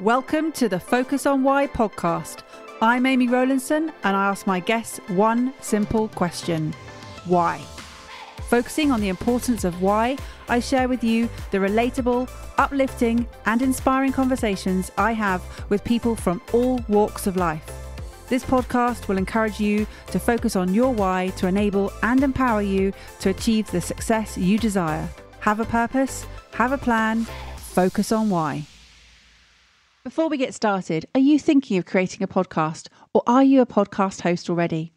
Welcome to the Focus on Why podcast. I'm Amy Rowlandson and I ask my guests one simple question. Why? Focusing on the importance of why, I share with you the relatable, uplifting and inspiring conversations I have with people from all walks of life. This podcast will encourage you to focus on your why to enable and empower you to achieve the success you desire. Have a purpose, have a plan, focus on why. Before we get started, are you thinking of creating a podcast or are you a podcast host already?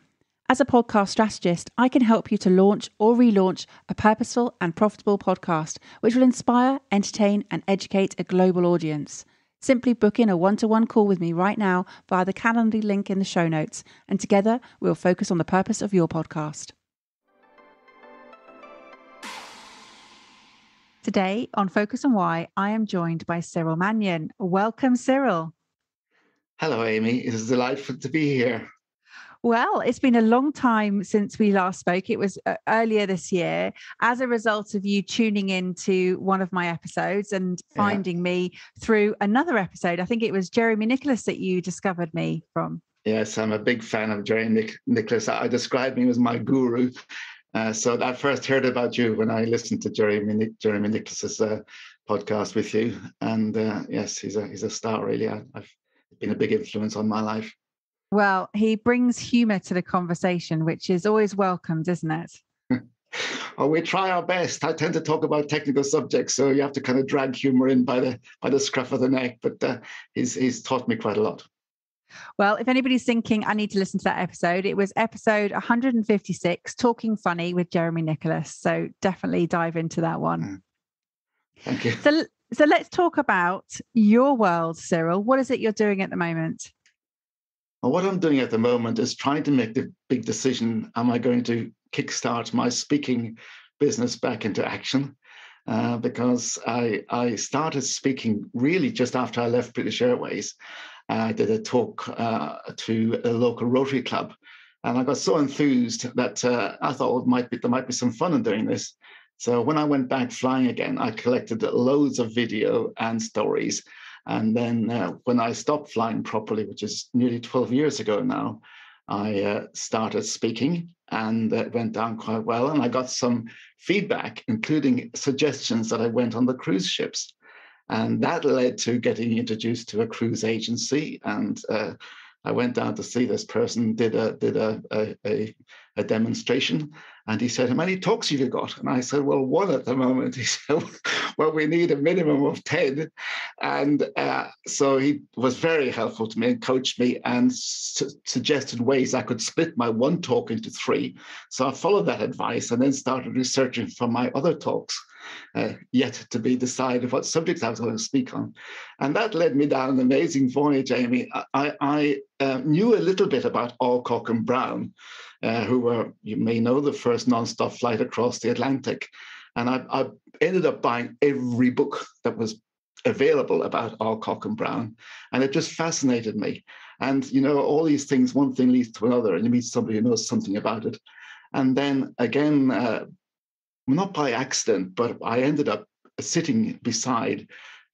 As a podcast strategist, I can help you to launch or relaunch a purposeful and profitable podcast, which will inspire, entertain, and educate a global audience. Simply book in a one-to-one call with me right now via the Calendly link in the show notes, and together we'll focus on the purpose of your podcast. Today on Focus on Why, I am joined by Cyril Mannion. Welcome, Cyril. Hello, Amy. It is delightful to be here. Well, it's been a long time since we last spoke. It was earlier this year as a result of you tuning into one of my episodes and finding me through another episode. I think it was Jeremy Nicholas that you discovered me from. Yes, I'm a big fan of Jeremy Nicholas. I describe him as my guru. So I first heard about you when I listened to Jeremy Nicholas's podcast with you. And yes, he's a star, really. I've been a big influence on my life. Well, he brings humour to the conversation, which is always welcomed, isn't it? Oh, we try our best. I tend to talk about technical subjects, so you have to kind of drag humour in by the scruff of the neck. But he's taught me quite a lot. Well, if anybody's thinking I need to listen to that episode, it was episode 156, Talking Funny with Jeremy Nicholas. So definitely dive into that one. Thank you. So let's talk about your world, Cyril. What is it you're doing at the moment? Well, what I'm doing at the moment is trying to make the big decision. Am I going to kickstart my speaking business back into action? Because I started speaking really just after I left British Airways. I did a talk to a local Rotary Club, and I got so enthused that I thought there might be some fun in doing this. So when I went back flying again, I collected loads of video and stories. And then when I stopped flying properly, which is nearly 12 years ago now, I started speaking, and it went down quite well. And I got some feedback, including suggestions that I went on the cruise ships. And that led to getting introduced to a cruise agency. And I went down to see this person, did a demonstration. And he said, how many talks have you got? And I said, well, one at the moment. He said, well, we need a minimum of 10. And so he was very helpful to me and coached me and suggested ways I could split my one talk into 3. So I followed that advice and then started researching for my other talks. Yet to be decided what subjects I was going to speak on. And that led me down an amazing voyage, Amy. I knew a little bit about Alcock and Brown, who were, you may know, the first non-stop flight across the Atlantic. And I ended up buying every book that was available about Alcock and Brown. And it just fascinated me. And, you know, all these things, one thing leads to another, and you meet somebody who knows something about it. And then again, not by accident, but I ended up sitting beside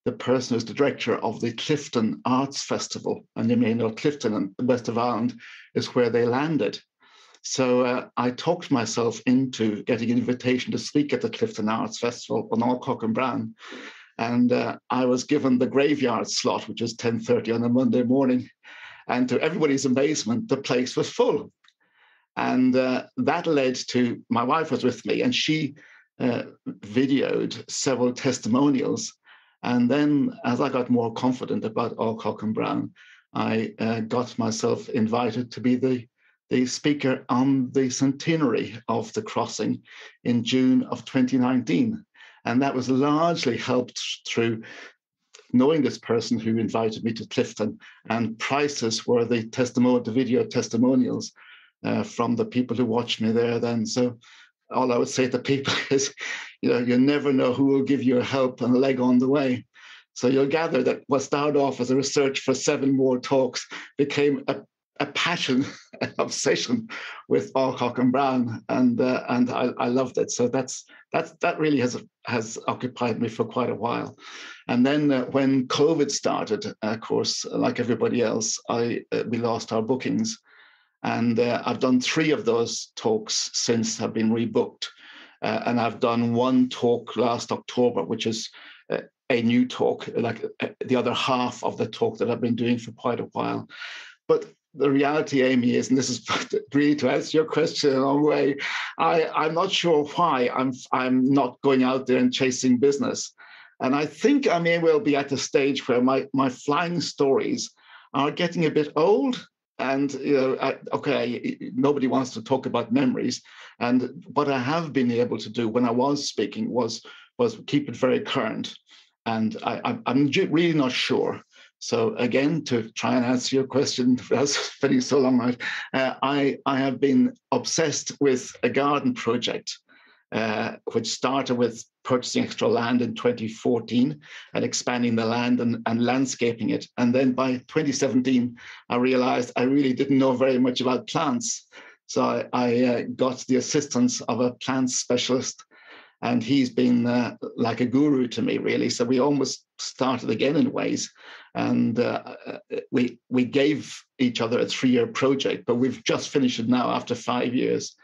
the person who's the director of the Clifton Arts Festival. And you may know Clifton and the west of Ireland is where they landed. So I talked myself into getting an invitation to speak at the Clifton Arts Festival on Alcock and Brown. And I was given the graveyard slot, which was 10:30 on a Monday morning. And to everybody's amazement, the place was full. And that led to, my wife was with me, and she videoed several testimonials. And then as I got more confident about Alcock and Brown, I got myself invited to be the speaker on the centenary of the crossing in June of 2019. And that was largely helped through knowing this person who invited me to Clifton, and prices were the video testimonials from the people who watched me there then. So all I would say to people is, you know, you never know who will give you a help and a leg on the way. So you'll gather that what started off as a research for 7 more talks became a passion, an obsession with Alcock and Brown, and I loved it. So that really has occupied me for quite a while. And then when COVID started, of course, like everybody else, we lost our bookings, and I've done 3 of those talks since have been rebooked, and I've done 1 talk last October, which is a new talk, like the other half of the talk that I've been doing for quite a while. But the reality, Amy, is, and this is really to answer your question in a long way, I'm not sure why I'm not going out there and chasing business. And I think I may well be at the stage where my flying stories are getting a bit old. And, nobody wants to talk about memories. And what I have been able to do when I was speaking was keep it very current. And I'm really not sure. So again, to try and answer your question, that's spending so long on it, I have been obsessed with a garden project, which started with purchasing extra land in 2014 and expanding the land and landscaping it. And then by 2017, I realized I really didn't know very much about plants. So I got the assistance of a plant specialist, and he's been like a guru to me, really. So we almost started again in ways. And we gave each other a 3-year project, but we've just finished it now after 5 years.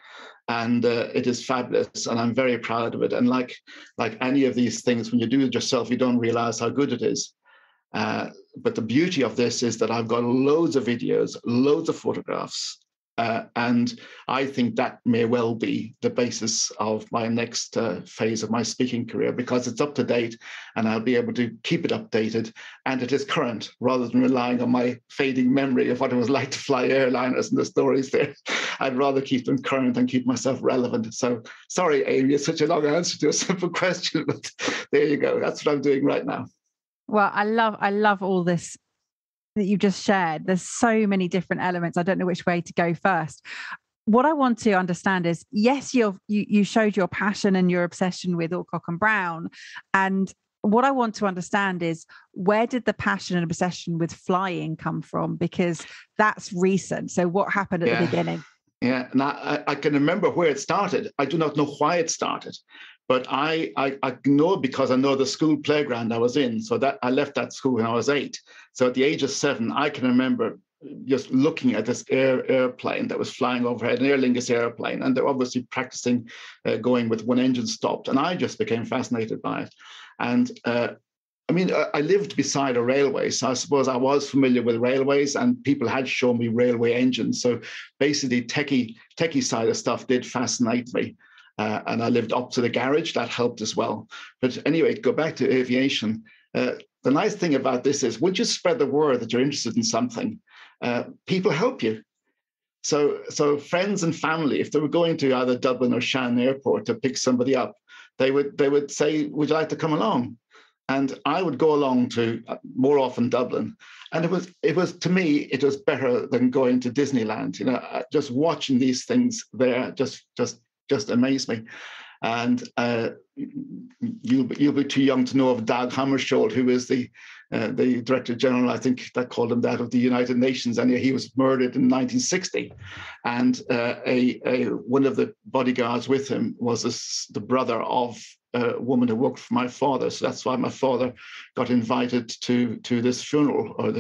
And it is fabulous, and I'm very proud of it. And like any of these things, when you do it yourself, you don't realize how good it is. But the beauty of this is that I've got loads of videos, loads of photographs, and I think that may well be the basis of my next phase of my speaking career, because it's up to date and I'll be able to keep it updated, and it is current rather than relying on my fading memory of what it was like to fly airliners and the stories there. I'd rather keep them current and keep myself relevant. So sorry, Amy, it's such a long answer to a simple question, but there you go. That's what I'm doing right now. Well, I love all this that you just shared. There's so many different elements. I don't know which way to go first. What I want to understand is, yes, you showed your passion and your obsession with Alcock and Brown. And what I want to understand is, where did the passion and obsession with flying come from? Because that's recent. So what happened at the beginning? Yeah, and I can remember where it started. I do not know why it started, but I know, because I know the school playground I was in. So that I left that school when I was 8. So at the age of 7, I can remember just looking at this airplane that was flying overhead, an Aer Lingus airplane, and they're obviously practicing going with one engine stopped, and I just became fascinated by it. And I lived beside a railway, so I suppose I was familiar with railways, and people had shown me railway engines. So basically, techie side of stuff did fascinate me. And I lived up to the garage. That helped as well. But anyway, go back to aviation. The nice thing about this is, once you spread the word that you're interested in something, people help you. So friends and family, if they were going to either Dublin or Shannon Airport to pick somebody up, they would say, "Would you like to come along?" And I would go along to more often Dublin, and it was to me, it was better than going to Disneyland. Just watching these things there just amazed me. And you'll be too young to know of Dag Hammarskjöld, who is the Director General, I think that called him that, of the United Nations, and he was murdered in 1960. And one of the bodyguards with him was the brother of a woman who worked for my father. So that's why my father got invited to this funeral, or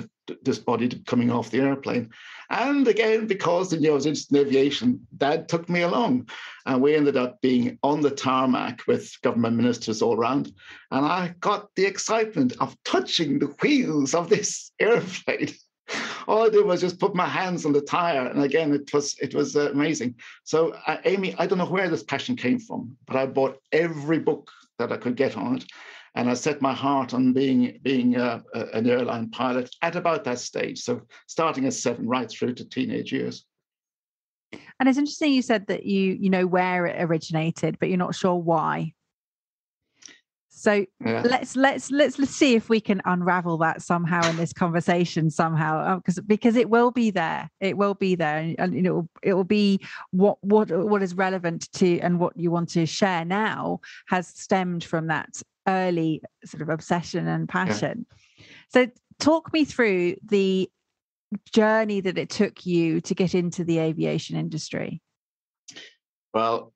this body coming off the airplane. And again, because I was interested in aviation, Dad took me along, and we ended up being on the tarmac with government ministers all around. And I got the excitement of touching the wheels of this airplane. All I did was just put my hands on the tire, and again, it was amazing. So, Amy, I don't know where this passion came from, but I bought every book that I could get on it, and I set my heart on being an airline pilot at about that stage. So, starting at 7, right through to teenage years. And it's interesting you said that you know where it originated, but you're not sure why. So let's see if we can unravel that somehow in this conversation somehow, because it will be there. It will be there, and it will be what is relevant to, and what you want to share now has stemmed from that early sort of obsession and passion. Yeah. So talk me through the journey that it took you to get into the aviation industry? Well,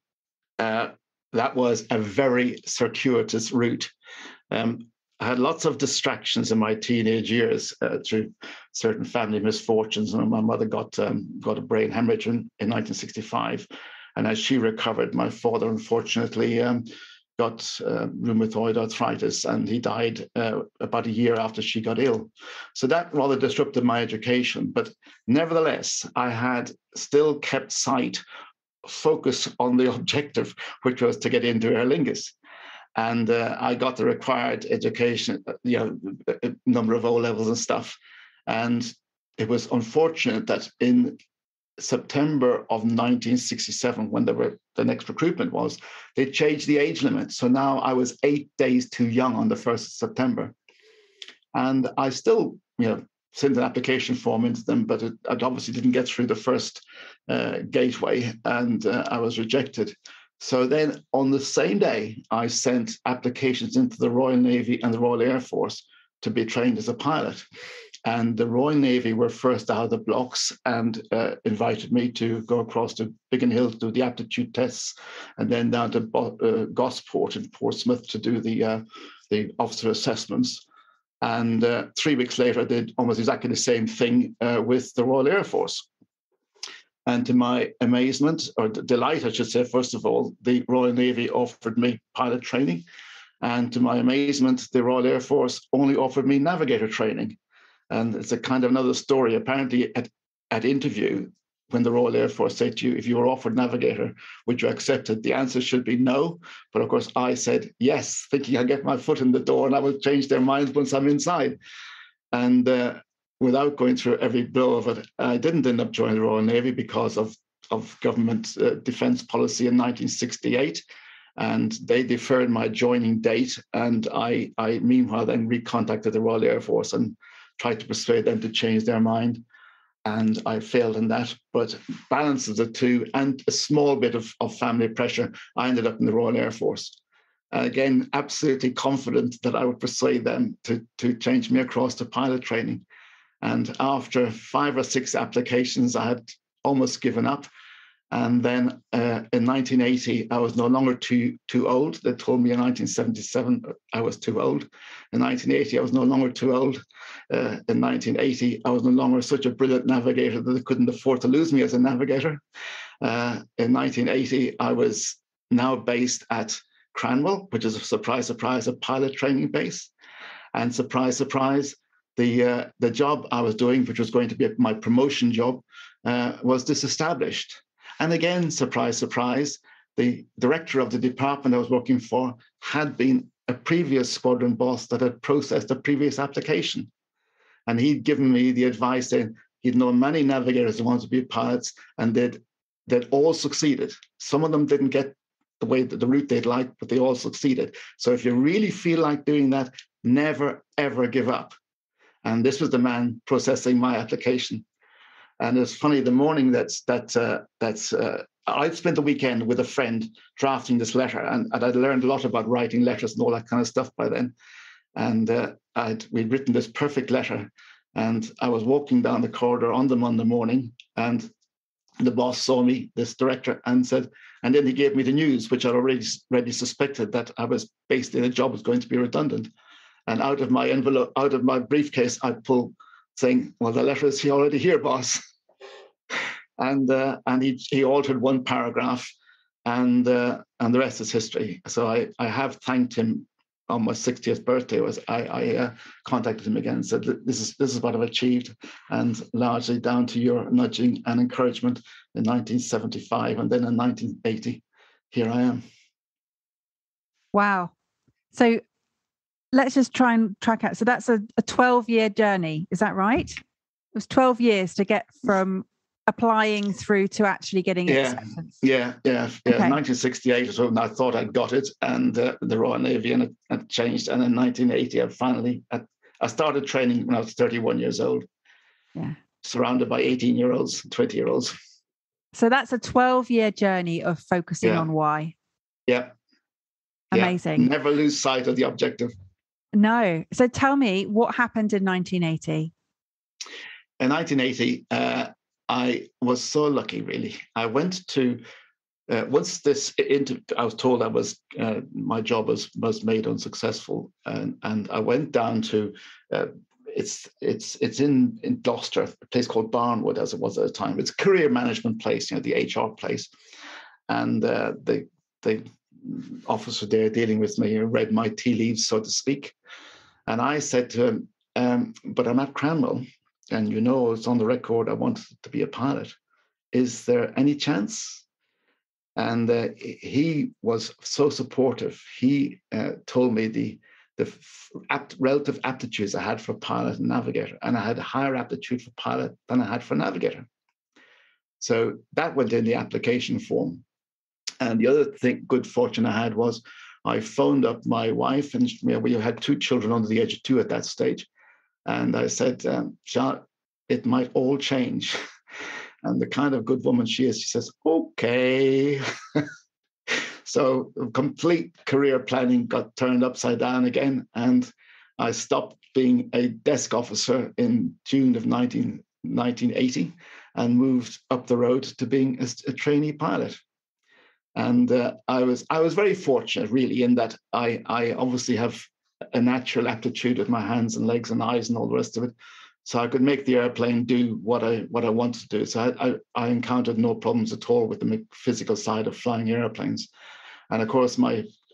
that was a very circuitous route. I had lots of distractions in my teenage years through certain family misfortunes. And my mother got a brain hemorrhage in 1965. And as she recovered, my father unfortunately got rheumatoid arthritis, and he died about a year after she got ill. So that rather disrupted my education. But nevertheless, I had still kept focus on the objective, which was to get into Aer Lingus. And I got the required education, a number of O levels and stuff. And it was unfortunate that in September of 1967, when the next recruitment was, they changed the age limit. So now I was 8 days too young on the 1st of September. And I still, sent an application form into them, but it obviously didn't get through the first gateway, and I was rejected. So then on the same day, I sent applications into the Royal Navy and the Royal Air Force to be trained as a pilot. And the Royal Navy were first out of the blocks and invited me to go across to Biggin Hill to do the aptitude tests, and then down to Gosport in Portsmouth to do the officer assessments. And 3 weeks later, I did almost exactly the same thing with the Royal Air Force. And to my amazement, or delight, I should say, first of all, the Royal Navy offered me pilot training. And to my amazement, the Royal Air Force only offered me navigator training. And it's a kind of another story. Apparently, at interview, when the Royal Air Force said to you, if you were offered navigator, would you accept it? The answer should be no. But of course, I said yes, thinking I'll get my foot in the door and I will change their minds once I'm inside. And without going through every blow of it, I didn't end up joining the Royal Navy because of government defence policy in 1968. And they deferred my joining date. And I meanwhile, then recontacted the Royal Air Force and tried to persuade them to change their mind. And I failed in that. But balance of the two and a small bit of family pressure, I ended up in the Royal Air Force. Again, absolutely confident that I would persuade them to change me across to pilot training. And after 5 or 6 applications, I had almost given up. And then in 1980, I was no longer too old. They told me in 1977 I was too old. In 1980, I was no longer too old. In 1980, I was no longer such a brilliant navigator that they couldn't afford to lose me as a navigator. In 1980, I was now based at Cranwell, which is a surprise, a pilot training base. And surprise, surprise, the job I was doing, which was going to be my promotion job, was disestablished. And again, surprise, surprise, the director of the department I was working for had been a previous squadron boss that had processed a previous application. And he'd given me the advice that he'd known many navigators who wanted to be pilots, and they'd all succeeded. Some of them didn't get the route they'd like, but they all succeeded. So if you really feel like doing that, never, ever give up. And this was the man processing my application. And it's funny, the morning I spent the weekend with a friend drafting this letter, and I'd learned a lot about writing letters and all that kind of stuff by then. And we'd written this perfect letter, and I was walking down the corridor on the Monday morning, and the boss saw me, this director, and said, and then he gave me the news, which I'd already suspected, that I was based in a job was going to be redundant. And out of my envelope, out of my briefcase, I pulled saying, well, the letter is already here, boss. And he altered one paragraph, and the rest is history. So I have thanked him on my 60th birthday. I contacted him again and said, this is what I've achieved, and largely down to your nudging and encouragement in 1975, and then in 1980, here I am. Wow. So let's just try and track out. So that's a 12-year journey. Is that right? It was 12 years to get from applying through to actually getting acceptance. Yeah. Okay. 1968 or so, and I thought I'd got it, and the Royal Navy, and it changed. And in 1980, I started training when I was 31 years old. Yeah. Surrounded by 18-year-olds, 20-year-olds. So that's a 12-year journey of focusing on why. Yeah. Amazing. Yeah. Never lose sight of the objective. No. So tell me, what happened in 1980? in 1980, I was so lucky, really. I went to once I was told my job was made unsuccessful, and I went down to it's in Gloucester, a place called Barnwood, as it was at the time. It's a career management place, the HR place, and the officer there dealing with me read my tea leaves, so to speak, and I said to him, "But I'm at Cranwell, and it's on the record I wanted to be a pilot. Is there any chance?" And he was so supportive. He told me the relative aptitudes I had for pilot and navigator, and I had a higher aptitude for pilot than I had for navigator. So that went in the application form. And the other good fortune I had was I phoned up my wife, and we had 2 children under the age of 2 at that stage. And I said, Charlotte, it might all change. And the kind of good woman she is, she says, okay. So complete career planning got turned upside down again. And I stopped being a desk officer in June of 1980 and moved up the road to being a trainee pilot. And I was very fortunate, really, in that I obviously have a natural aptitude with my hands and legs and eyes and all the rest of it. So I could make the airplane do what I wanted to do. So I encountered no problems at all with the physical side of flying airplanes. And of course,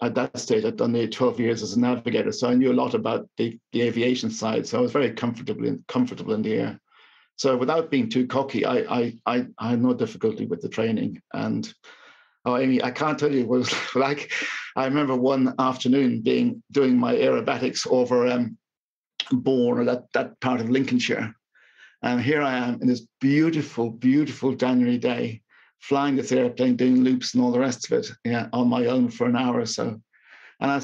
at that stage, I'd done nearly 12 years as a navigator, so I knew a lot about the aviation side. So I was very comfortable in the air. So without being too cocky, I had no difficulty with the training. And Amy, I can't tell you, it was like, I remember one afternoon doing my aerobatics over Bourne, or that part of Lincolnshire. And here I am in this beautiful, beautiful January day, flying this airplane, doing loops and all the rest of it, on my own for an hour or so. And I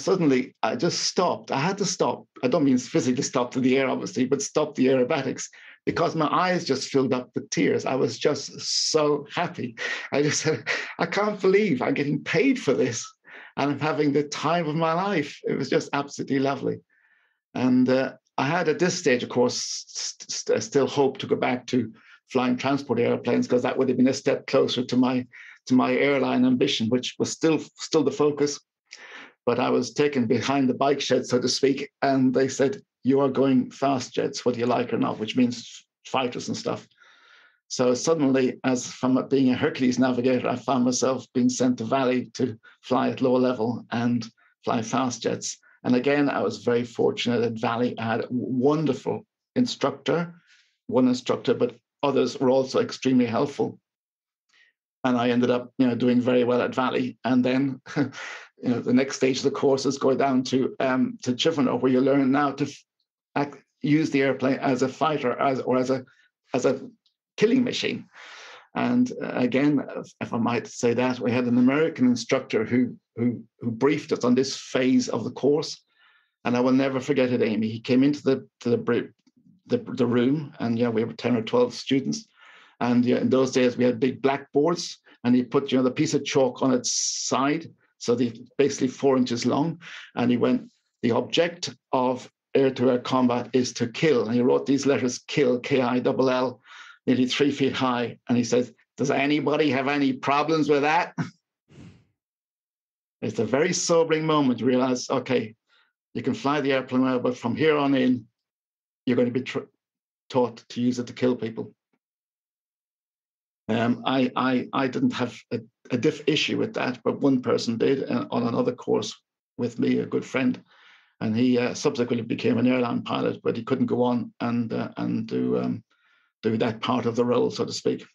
just stopped. I had to stop. I don't mean physically stop in the air, obviously, but stop the aerobatics because my eyes just filled up with tears. I was just so happy. I just said, I can't believe I'm getting paid for this. And I'm having the time of my life. It was just absolutely lovely. And I had at this stage, of course, still hope to go back to flying transport airplanes, because that would have been a step closer to my airline ambition, which was still the focus. But I was taken behind the bike shed, so to speak, and they said, "You are going fast jets, whether you like or not," which means fighters and stuff. So suddenly, as from being a Hercules navigator, I found myself being sent to Valley to fly at low level and fly fast jets. And again, I was very fortunate at Valley. I had a wonderful one instructor, but others were also extremely helpful. And I ended up, doing very well at Valley. And then, the next stage of the course is going down to Chivener, where you learn now to use the airplane as a fighter, or as a killing machine. And again, if I might say that, we had an American instructor who briefed us on this phase of the course, and I will never forget it, Amy. He came into the room, and we were 10 or 12 students, and in those days we had big blackboards, and he put the piece of chalk on its side, so basically 4 inches long, and he went, "The object of air-to-air combat is to kill," and he wrote these letters, "kill," K-I-L-L, nearly 3 feet high. And he says, "Does anybody have any problems with that?" It's a very sobering moment to realize, okay, you can fly the airplane well, but from here on in, you're going to be taught to use it to kill people. I didn't have a issue with that, but one person did on another course with me, a good friend. And he subsequently became an airline pilot, but he couldn't go on and do that part of the role, so to speak.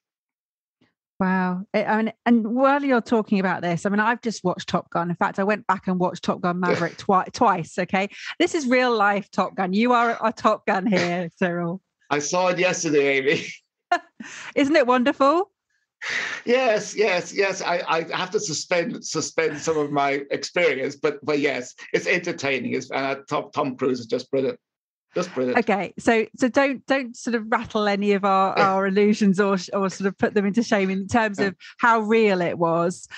Wow. And while you're talking about this, I've just watched Top Gun. In fact, I went back and watched Top Gun Maverick twice. Okay. This is real life Top Gun. You are a Top Gun here, Cyril. I saw it yesterday, Amy. Isn't it wonderful? Yes. I have to suspend some of my experience, but yes, it's entertaining. And Tom Cruise is just brilliant. Just brilliant. Okay, so don't sort of rattle any of our illusions or sort of put them into shame in terms of how real it was,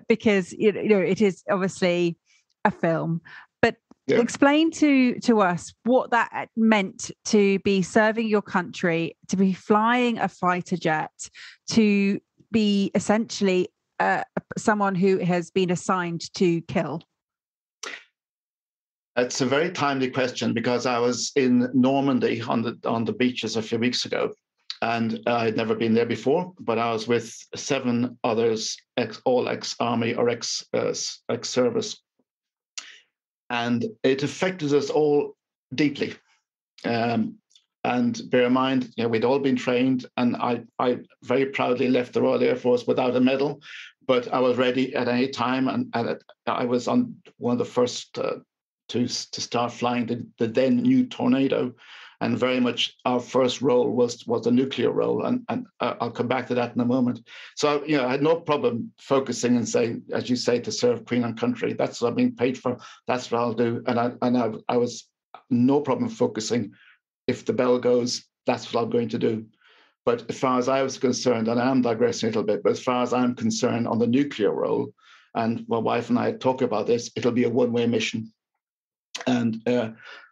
because it is obviously a film. But Yeah. Explain to us what that meant to be serving your country, to be flying a fighter jet, to be essentially someone who has been assigned to kill. It's a very timely question, because I was in Normandy on the beaches a few weeks ago, and I had never been there before, but I was with 7 others, all ex-army or ex-service. And it affected us all deeply. And bear in mind, we'd all been trained, and I very proudly left the Royal Air Force without a medal, but I was ready at any time, and I was on one of the first to start flying the then new Tornado, and very much our first role was the nuclear role, and I'll come back to that in a moment. So I had no problem focusing and saying, as you say, to serve Queen and country. That's what I'm being paid for. That's what I'll do, and I was no problem focusing. If the bell goes, that's what I'm going to do. But as far as I was concerned, and I am digressing a little bit, but as far as I'm concerned on the nuclear role, and my wife and I talk about this, it'll be a one-way mission. And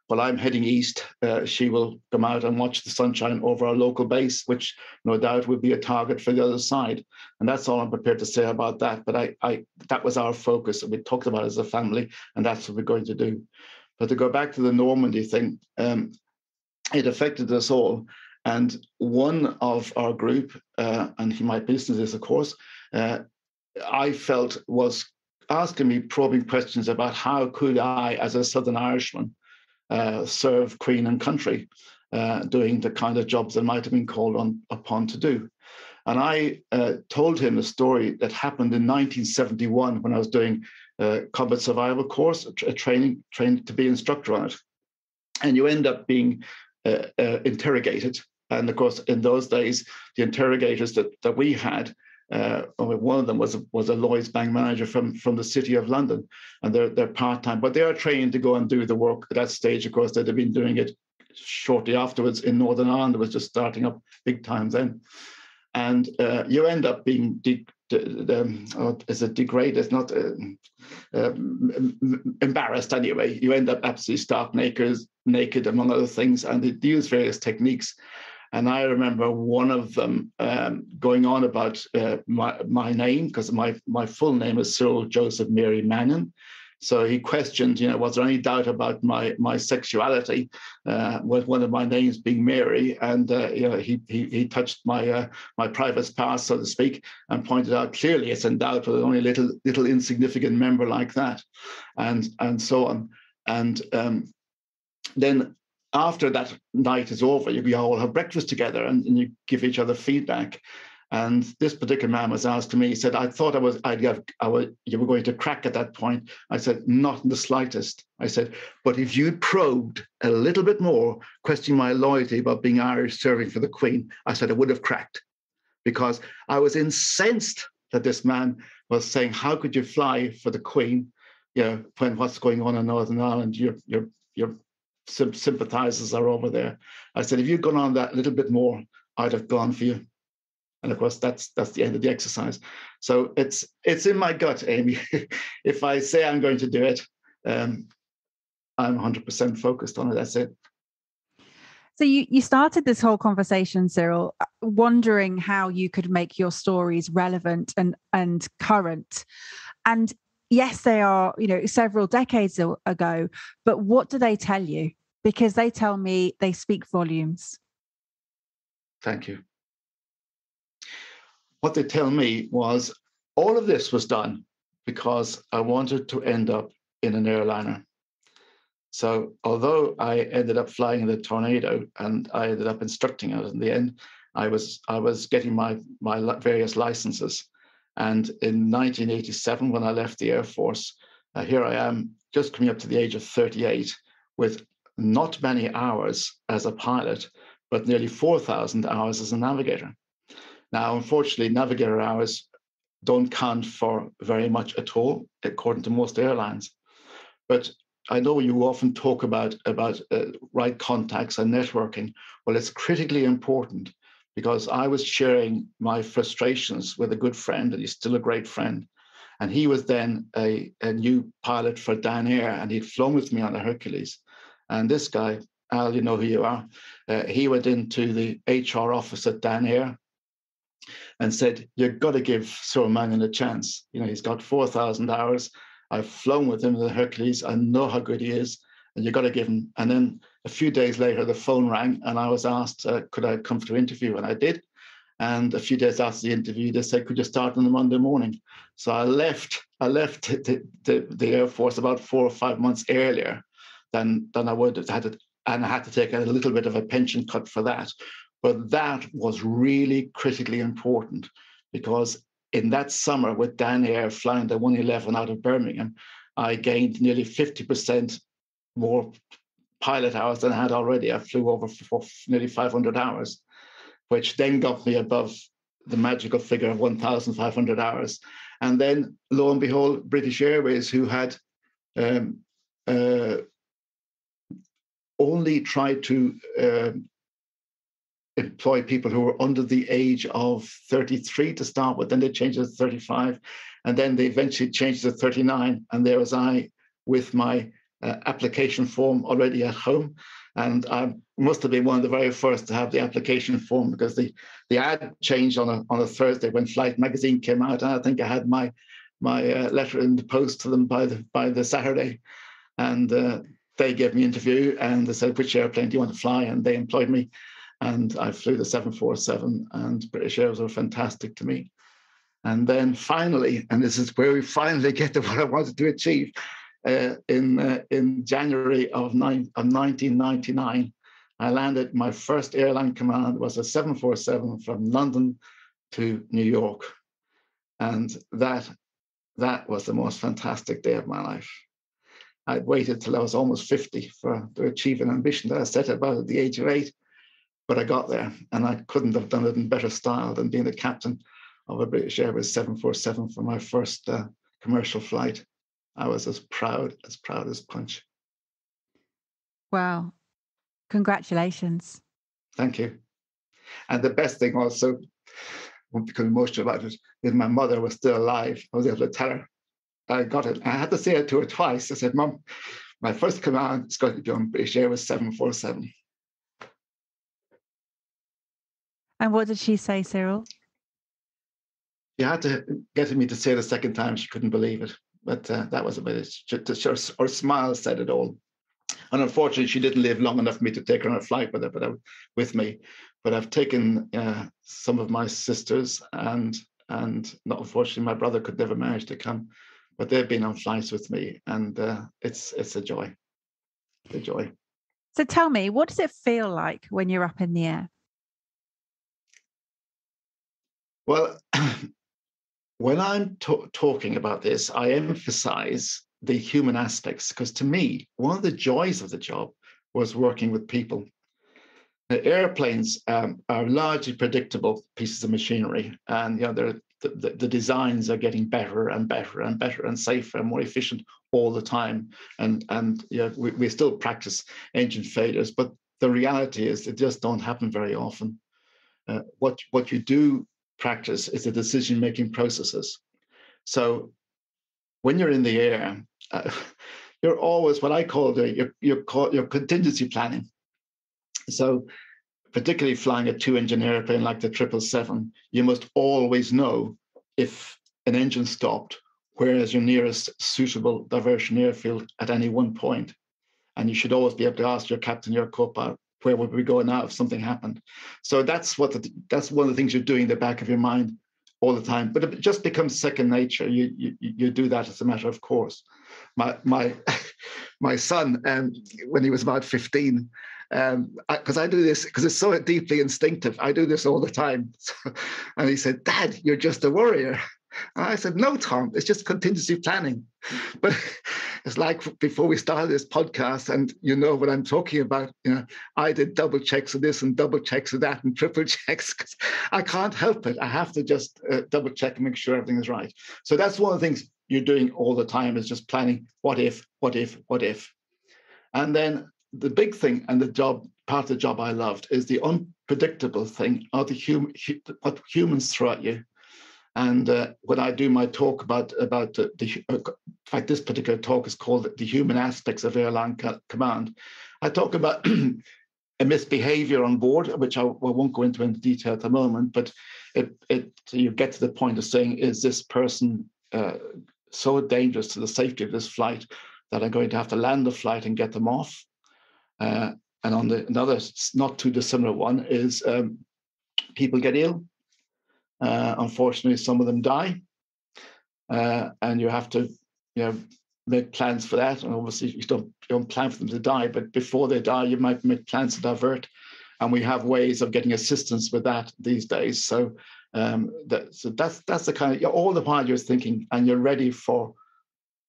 while I'm heading east, she will come out and watch the sunshine over our local base, which no doubt would be a target for the other side. And that's all I'm prepared to say about that. But that was our focus, and we talked about it as a family, and that's what we're going to do. But to go back to the Normandy thing, it affected us all. And one of our group, and he might listen to this, of course, I felt was asking me probing questions about how could I, as a Southern Irishman, serve Queen and country, doing the kind of jobs that might have been called upon to do. And I told him a story that happened in 1971 when I was doing a combat survival course, a training to be instructor on it. And you end up being interrogated. And of course, in those days, the interrogators that we had, one of them was a Lloyd's Bank manager from the City of London, and they're part-time, but they are trained to go and do the work. At that stage, of course, they'd have been doing it shortly afterwards in Northern Ireland. It was just starting up big time then. And you end up being is it degraded? It's not embarrassed anyway. You end up absolutely stark naked, among other things, and they use various techniques. And I remember one of them going on about my name, because my full name is Cyril Joseph Mary Mannion. So he questioned, was there any doubt about my sexuality, with one of my names being Mary? And he touched my private parts, so to speak, and pointed out clearly it's in doubt with only a little insignificant member like that, and so on. And then after that night is over, you all have breakfast together and you give each other feedback. And this particular man was asking me, he said, I thought you were going to crack at that point. I said, not in the slightest. I said, but if you'd probed a little bit more, questioning my loyalty about being Irish serving for the Queen, I said, I would have cracked. Because I was incensed that this man was saying, how could you fly for the Queen, when what's going on in Northern Ireland, your sympathizers are over there. I said, if you'd gone on that a little bit more, I'd have gone for you. And of course, that's the end of the exercise. So it's in my gut, Amy. If I say I'm going to do it, I'm 100% focused on it. That's it. So you started this whole conversation, Cyril, wondering how you could make your stories relevant and current. And yes, they are, several decades ago, but what do they tell you? Because they tell me they speak volumes. Thank you. What they tell me was all of this was done because I wanted to end up in an airliner. So although I ended up flying the Tornado and I ended up instructing it in the end, I was getting my various licenses. And in 1987, when I left the Air Force, here I am just coming up to the age of 38 with not many hours as a pilot, but nearly 4,000 hours as a navigator. Now, unfortunately, navigator hours don't count for very much at all, according to most airlines. But I know you often talk about right contacts and networking. Well, it's critically important because I was sharing my frustrations with a good friend, and he's still a great friend. And he was then a new pilot for Dan Air, and he'd flown with me on the Hercules. And this guy, Al, you know who you are, he went into the HR office at Dan Air and said, "You've got to give Cyril Mannion a chance. You know, he's got 4,000 hours. I've flown with him in the Hercules. I know how good he is, and you've got to give him." And then a few days later, the phone rang, and I was asked, could I come to interview? And I did. And a few days after the interview, they said, "Could you start on the Monday morning?" So I left the Air Force about 4 or 5 months earlier than I would have had to, and I had to take a little bit of a pension cut for that. But that was really critically important, because in that summer with Dan Air flying the 111 out of Birmingham, I gained nearly 50% more pilot hours than I had already. I flew over for nearly 500 hours, which then got me above the magical figure of 1,500 hours. And then, lo and behold, British Airways, who had only tried to employ people who were under the age of 33 to start with, then they changed it to 35, and then they eventually changed it to 39. And there was I with my application form already at home. And I must have been one of the very first to have the application form, because the ad changed on a Thursday when Flight magazine came out, and I think I had my letter in the post to them by the Saturday, and they gave me an interview, and they said, "Which airplane do you want to fly?" And they employed me, and I flew the 747, and British Airways were fantastic to me. And then finally, and this is where we finally get to what I wanted to achieve. In January of 1999, I landed. My first airline command was a 747 from London to New York, and that was the most fantastic day of my life. I'd waited till I was almost 50 to achieve an ambition that I set about at the age of 8, but I got there, and I couldn't have done it in better style than being the captain of a British Airways 747 for my first commercial flight. I was as proud as punch. Wow. Congratulations. Thank you. And the best thing also, I won't become emotional about it, is my mother was still alive. I was able to tell her I got it. I had to say it to her twice. I said, "Mum, my first command is going to be on British Airways 747. And what did she say, Cyril? She had to get me to say it a second time. She couldn't believe it. But that was about it. Her smile said it all. And unfortunately, she didn't live long enough for me to take her on a flight with me. But I've taken some of my sisters, and not unfortunately, my brother could never manage to come. But they've been on flights with me, and it's a joy. A joy. So tell me, what does it feel like when you're up in the air? Well, when I'm talking about this, I emphasize the human aspects, because to me, one of the joys of the job was working with people. The airplanes are largely predictable pieces of machinery, and the designs are getting better and better and better and safer and more efficient all the time. And we still practice engine failures, but the reality is they just don't happen very often. What you do practice is the decision-making processes. So when you're in the air, you're always what I call your contingency planning. So particularly flying a 2-engine airplane like the 777, you must always know if an engine stopped, where is your nearest suitable diversion airfield at any one point. And you should always be able to ask your captain, your co-pilot, where would we go now if something happened? So that's one of the things you're doing in the back of your mind all the time. But it just becomes second nature. You do that as a matter of course. My son, when he was about 15, because I do this because it's so deeply instinctive. I do this all the time. And he said, "Dad, you're just a worrier." And I said, "No, Tom, it's just contingency planning." But it's like before we started this podcast, and you know what I'm talking about. I did double checks of this and double checks of that and triple checks, because I can't help it. I have to just double check and make sure everything is right. So that's one of the things you're doing all the time, is just planning what if. And then the big thing, and part of the job I loved, is the unpredictable thing, or what humans throw at you. And when I do my talk about in fact, this particular talk is called The Human Aspects of Airline Command. I talk about a misbehavior on board, which I won't go into in detail at the moment, but you get to the point of saying, is this person so dangerous to the safety of this flight that I'm going to have to land the flight and get them off? And on another not too dissimilar one is people get ill. Unfortunately, some of them die, and you have to, make plans for that. And obviously, you don't plan for them to die, but before they die, you might make plans to divert. And we have ways of getting assistance with that these days. So, that's the kind of, all the while you're thinking, and you're ready for.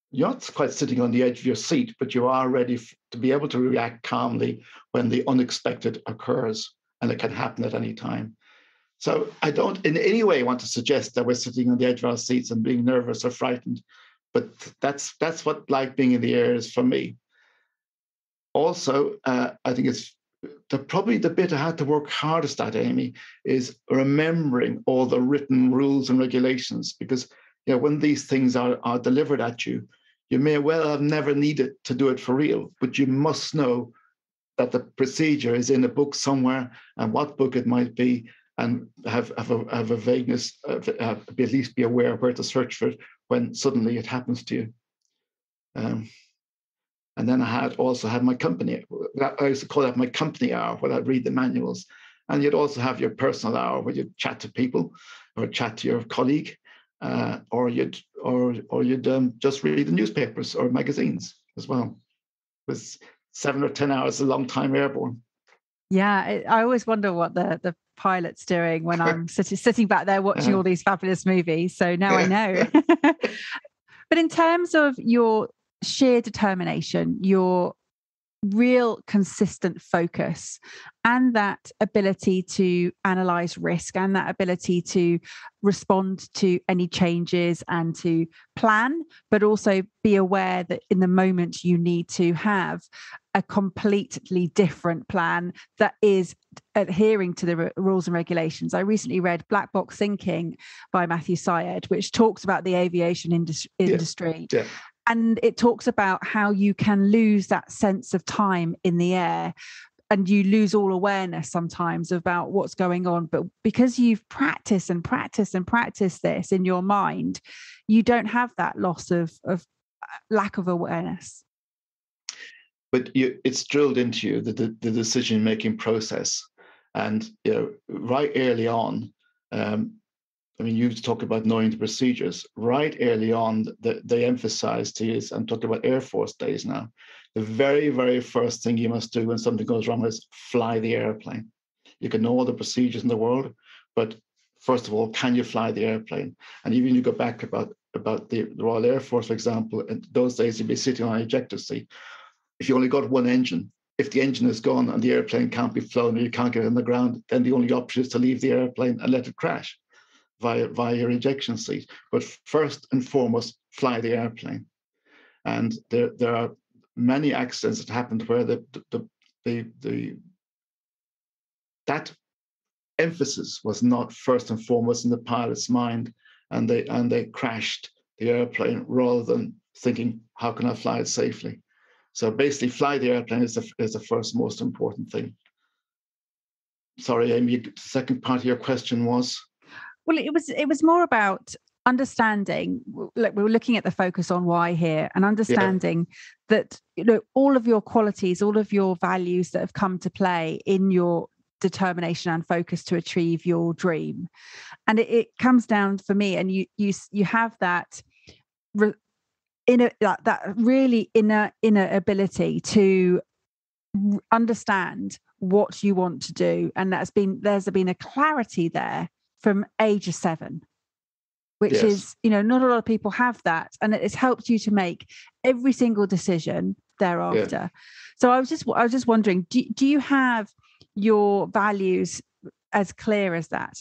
You're not quite sitting on the edge of your seat, but you are ready to be able to react calmly when the unexpected occurs, and it can happen at any time. So I don't in any way want to suggest that we're sitting on the edge of our seats and being nervous or frightened, but that's what like being in the air is for me. Also, I think it's probably the bit I had to work hardest at, Amy, is remembering all the written rules and regulations, because when these things are delivered at you, you may well have never needed to do it for real, but you must know that the procedure is in a book somewhere, and what book it might be, and have a vagueness, at least be aware of where to search for it when suddenly it happens to you. And then I also had my company. I used to call that my company hour, where I'd read the manuals. And you'd also have your personal hour, where you'd chat to people, or chat to your colleague, or you'd just read the newspapers or magazines as well. It was 7 or 10 hours, a long time airborne. Yeah, I always wonder what the pilot's doing when I'm sitting back there watching all these fabulous movies. So now I know. But in terms of your sheer determination, your real consistent focus, and that ability to analyze risk, and that ability to respond to any changes and to plan, but also be aware that in the moment you need to have a completely different plan that is adhering to the rules and regulations. I recently read Black Box Thinking by Matthew Syed, which talks about the aviation industry. Yeah. And it talks about how you can lose that sense of time in the air, and you lose all awareness sometimes about what's going on. But because you've practiced and practiced and practiced this in your mind, you don't have that loss of lack of awareness. But it's drilled into you, the decision-making process. And right early on, you talk about knowing the procedures. Right early on, they emphasize to you, I'm talking about Air Force days now, the very, very first thing you must do when something goes wrong is fly the airplane. You can know all the procedures in the world, but first of all, can you fly the airplane? And even you go back about the Royal Air Force, for example, in those days you'd be sitting on an ejector seat. If you only got one engine, if the engine is gone and the airplane can't be flown or you can't get it on the ground, then the only option is to leave the airplane and let it crash via your ejection seat. But first and foremost, fly the airplane. And there are many accidents that happened where that emphasis was not first and foremost in the pilot's mind, and they crashed the airplane rather than thinking, how can I fly it safely? So basically, fly the airplane is the first most important thing. Sorry, Amy, the second part of your question was? Well, it was more about understanding, like we were looking at the focus on why here, and understanding that all of your qualities, all of your values that have come to play in your determination and focus to achieve your dream. And it comes down for me, and you have that that really inner ability to understand what you want to do, and there's been a clarity there from age of 7, which is not a lot of people have that, and it's helped you to make every single decision thereafter. So I was just wondering, do you have your values as clear as that?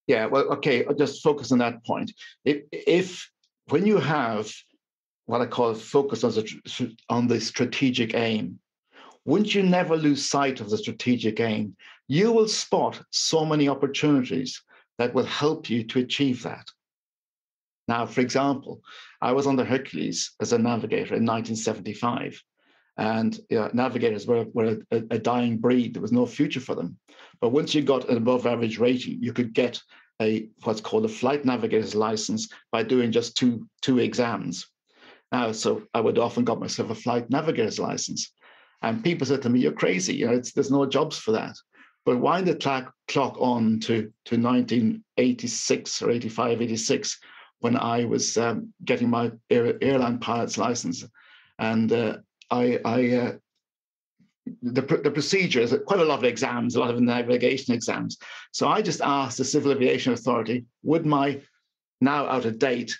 Yeah, well, okay, I'll just focus on that point. If when you have what I call focus on the strategic aim, once you never lose sight of the strategic aim, you will spot so many opportunities that will help you to achieve that. Now, for example, I was on the Hercules as a navigator in 1975. And navigators were a dying breed. There was no future for them. But once you got an above average rating, you could get what's called a flight navigator's license by doing just two exams. Now, so I would often got myself a flight navigator's license. And people said to me, "You're crazy. There's no jobs for that." But wind the clock on to 1986 or 85, 86, when I was getting my airline pilot's license. And the procedure is quite a lot of exams, a lot of navigation exams. So I just asked the Civil Aviation Authority, would my now out of date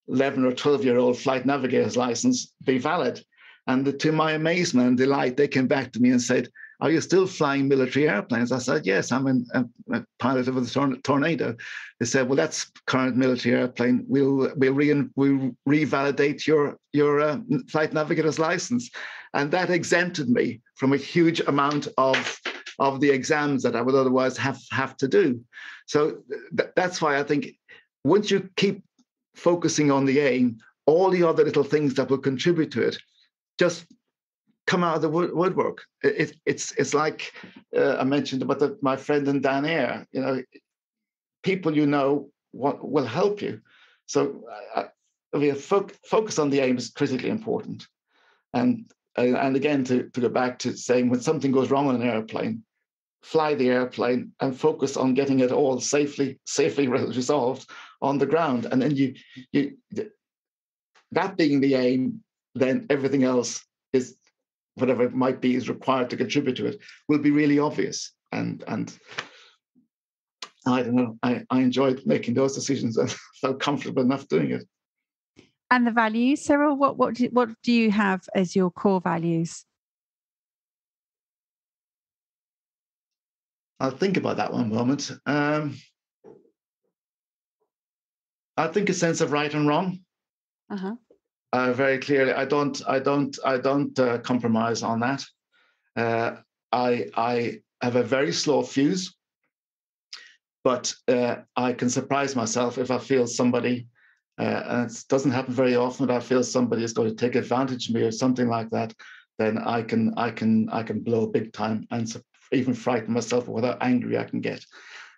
11 or 12-year-old flight navigator's license be valid? And to my amazement and delight, they came back to me and said, "Are you still flying military airplanes?" I said, "Yes, I'm a pilot of the Tornado." They said, "Well, that's current military airplane. We'll revalidate your flight navigator's license." And that exempted me from a huge amount of the exams that I would otherwise have to do. So that's why I think once you keep focusing on the aim, all the other little things that will contribute to it just come out of the woodwork. It's like I mentioned about my friend in Dan Air. People what will help you. So focus on the aim is critically important. And again, to go back to saying, when something goes wrong on an airplane, fly the airplane and focus on getting it all safely resolved on the ground. And then you that being the aim, then everything else is, whatever it might be, is required to contribute to it, will be really obvious. And I don't know, I enjoyed making those decisions and felt comfortable enough doing it. And the values, Cyril, what do you have as your core values? I'll think about that one moment. I think a sense of right and wrong. Uh-huh. Very clearly, I don't compromise on that. I have a very slow fuse, but I can surprise myself if I feel somebody, and it doesn't happen very often, but I feel somebody is going to take advantage of me or something like that. Then I can blow big time and even frighten myself with how angry I can get.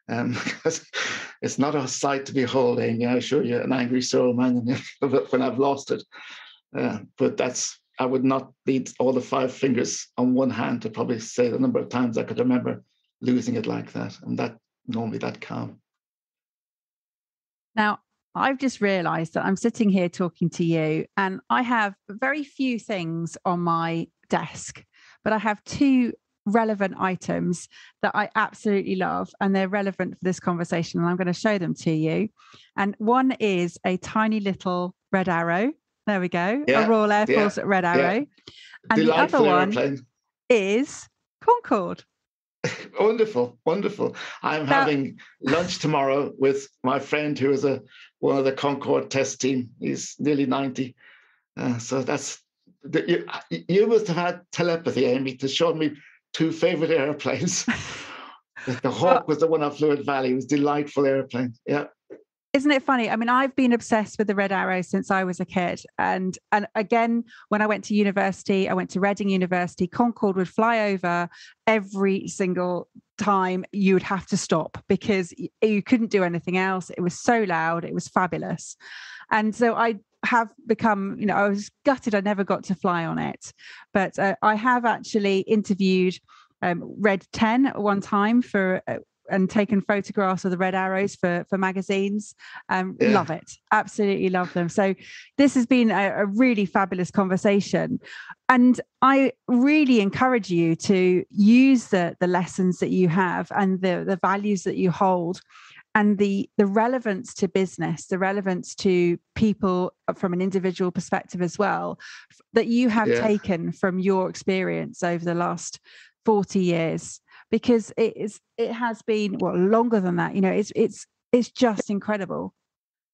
Because it's not a sight to behold, Amy. I assure you, an angry Cyril Mannion when I've lost it. But I would not need all the 5 fingers on one hand to probably say the number of times I could remember losing it like that, and that normally that calm. Now, I've just realised that I'm sitting here talking to you, and I have very few things on my desk, but I have 2 relevant items that I absolutely love, and they're relevant for this conversation, and I'm going to show them to you. And one is a tiny little red arrow. There we go. A Royal Air Force red arrow. Yeah. And delightful the other airplane one is Concorde. Wonderful. I'm having lunch tomorrow with my friend who is one of the Concorde test team. He's nearly 90. So that's you must have had telepathy, Amy, to show me 2 favorite airplanes. The Hawk was the one I flew at Valley. It was a delightful airplane. Yeah. Isn't it funny? I mean, I've been obsessed with the red arrow since I was a kid. And again, when I went to university, I went to Reading University, Concorde would fly over every single time. You would have to stop because you couldn't do anything else. It was so loud. It was fabulous. And so I have become, I was gutted I never got to fly on it. But I have actually interviewed Red 10 at one time and taken photographs of the red arrows for magazines. Love it. Absolutely love them. So this has been a really fabulous conversation. And I really encourage you to use the lessons that you have and the values that you hold and the relevance to business, the relevance to people from an individual perspective as well, that you have taken from your experience over the last 40 years. Because it has been longer than that. It's just incredible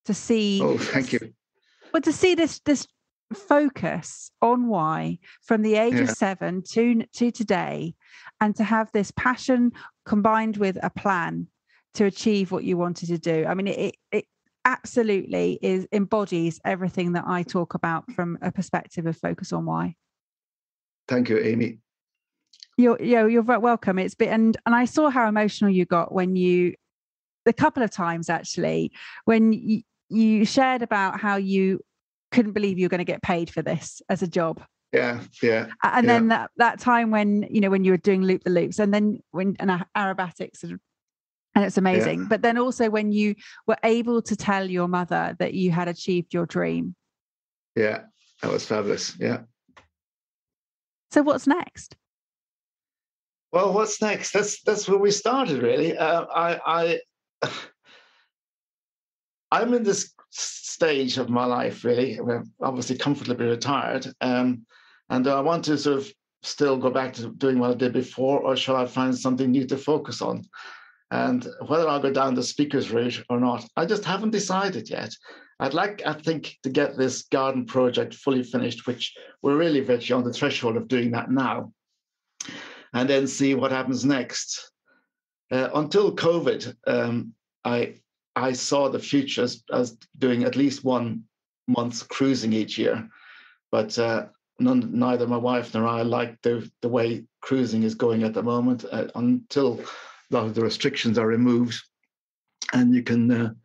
to see. Oh, thank you. But to see this focus on why from the age of 7 to today, and to have this passion combined with a plan to achieve what you wanted to do. I mean, absolutely embodies everything that I talk about from a perspective of focus on why. Thank you, Amy. You're very welcome. It's been, and I saw how emotional you got when a couple of times actually, when you shared about how you couldn't believe you were going to get paid for this as a job. Yeah. And then that time when you were doing loop the loops, and then when aerobatics, and it's amazing. But then also when you were able to tell your mother that you had achieved your dream. Yeah, that was fabulous. Yeah. So what's next? Well, what's next? That's where we started, really. I'm in this stage of my life, really. We're obviously comfortably retired, and I want to sort of still go back to doing what I did before, or shall I find something new to focus on? And whether I'll go down the speaker's route or not, I just haven't decided yet. I think, to get this garden project fully finished, which we're really virtually on the threshold of doing that now, and then see what happens next. Until COVID, I saw the future as doing at least 1 month cruising each year, but neither my wife nor I like the way cruising is going at the moment. Until a lot of the restrictions are removed, and you can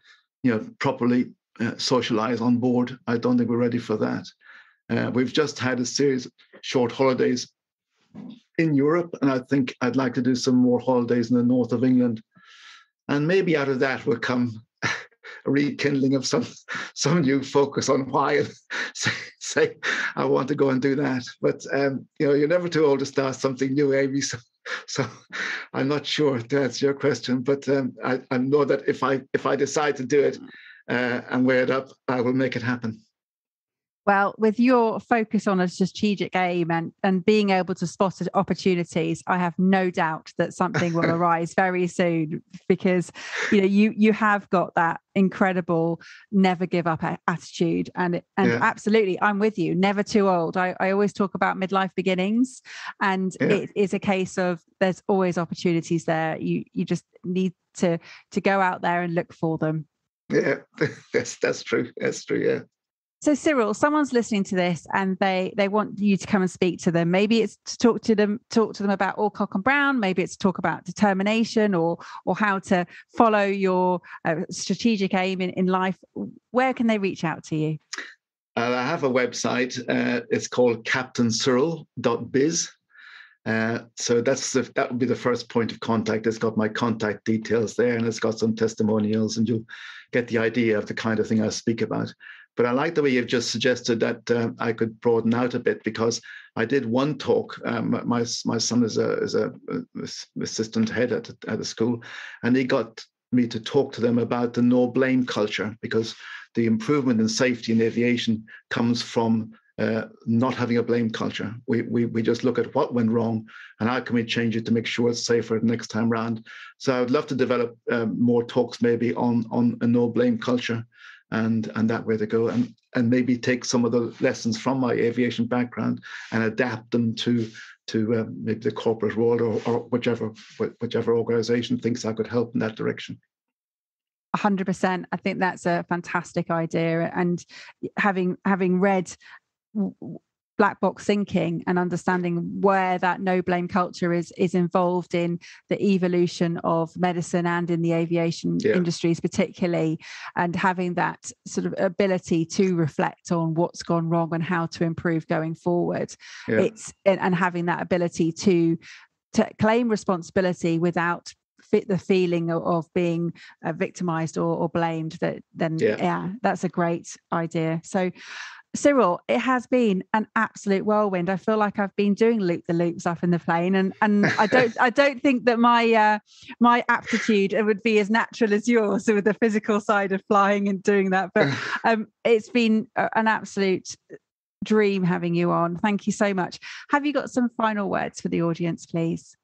properly socialize on board, I don't think we're ready for that. We've just had a series of short holidays in Europe, and I think I'd like to do some more holidays in the north of England. And maybe out of that will come a rekindling of some new focus on why, and say I want to go and do that. But you're never too old to start something new, Amy. So I'm not sure to answer your question, but I know that if I decide to do it and weigh it up, I will make it happen. Well, with your focus on a strategic aim and being able to spot opportunities, I have no doubt that something will arise very soon, because you have got that incredible never give up attitude, and absolutely, I'm with you. Never too old. I always talk about midlife beginnings, and it is a case of there's always opportunities there. You just need to go out there and look for them. Yeah, that's true. That's true. Yeah. So Cyril, someone's listening to this and they want you to come and speak to them. Maybe it's to talk to them about Alcock and Brown. Maybe it's to talk about determination or how to follow your strategic aim in life. Where can they reach out to you? I have a website. It's called captaincyril.biz. So that would be the first point of contact. It's got my contact details there, and it's got some testimonials, and you'll get the idea of the kind of thing I speak about. But I like the way you've just suggested that I could broaden out a bit, because I did one talk. My son is a assistant head at a school, and he got me to talk to them about the no blame culture, because the improvement in safety in aviation comes from not having a blame culture. We just look at what went wrong and how can we change it to make sure it's safer the next time round. So I would love to develop more talks maybe on a no blame culture and that way to go, and maybe take some of the lessons from my aviation background and adapt them to maybe the corporate world or whichever organization thinks I could help in that direction. 100%. I think that's a fantastic idea. And having read Black Box Thinking and understanding where that no blame culture is involved in the evolution of medicine and in the aviation industries particularly, and having that sort of ability to reflect on what's gone wrong and how to improve going forward. It's and having that ability to claim responsibility without the feeling of being victimized or blamed, that's a great idea. So Cyril, it has been an absolute whirlwind. I feel like I've been doing loop the loops up in the plane, and I don't think that my aptitude would be as natural as yours with the physical side of flying and doing that. But it's been an absolute dream having you on. Thank you so much. Have you got some final words for the audience, please?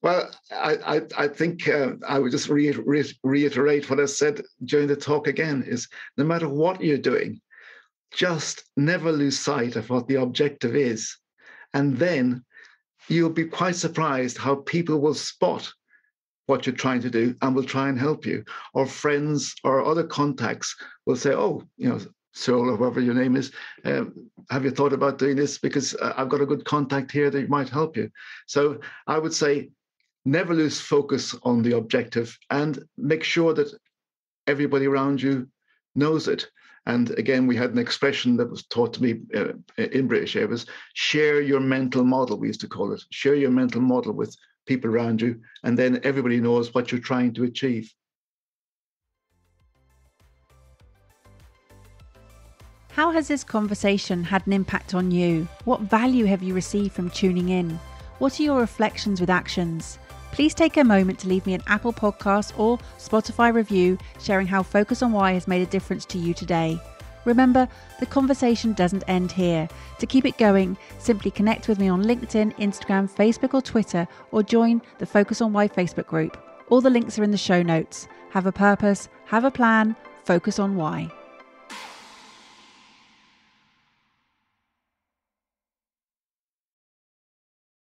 Well, I think I would just reiterate what I said during the talk again, is no matter what you're doing, just never lose sight of what the objective is. And then you'll be quite surprised how people will spot what you're trying to do and will try and help you. Or friends or other contacts will say, oh, Cyril, or whoever your name is, have you thought about doing this? Because I've got a good contact here that might help you. So I would say never lose focus on the objective and make sure that everybody around you knows it. And again, we had an expression that was taught to me in British Air, was share your mental model, we used to call it. Share your mental model with people around you, and then everybody knows what you're trying to achieve. How has this conversation had an impact on you? What value have you received from tuning in? What are your reflections with actions? Please take a moment to leave me an Apple Podcast or Spotify review sharing how Focus on Why has made a difference to you today. Remember, the conversation doesn't end here. To keep it going, simply connect with me on LinkedIn, Instagram, Facebook or Twitter, or join the Focus on Why Facebook group. All the links are in the show notes. Have a purpose, have a plan, focus on why.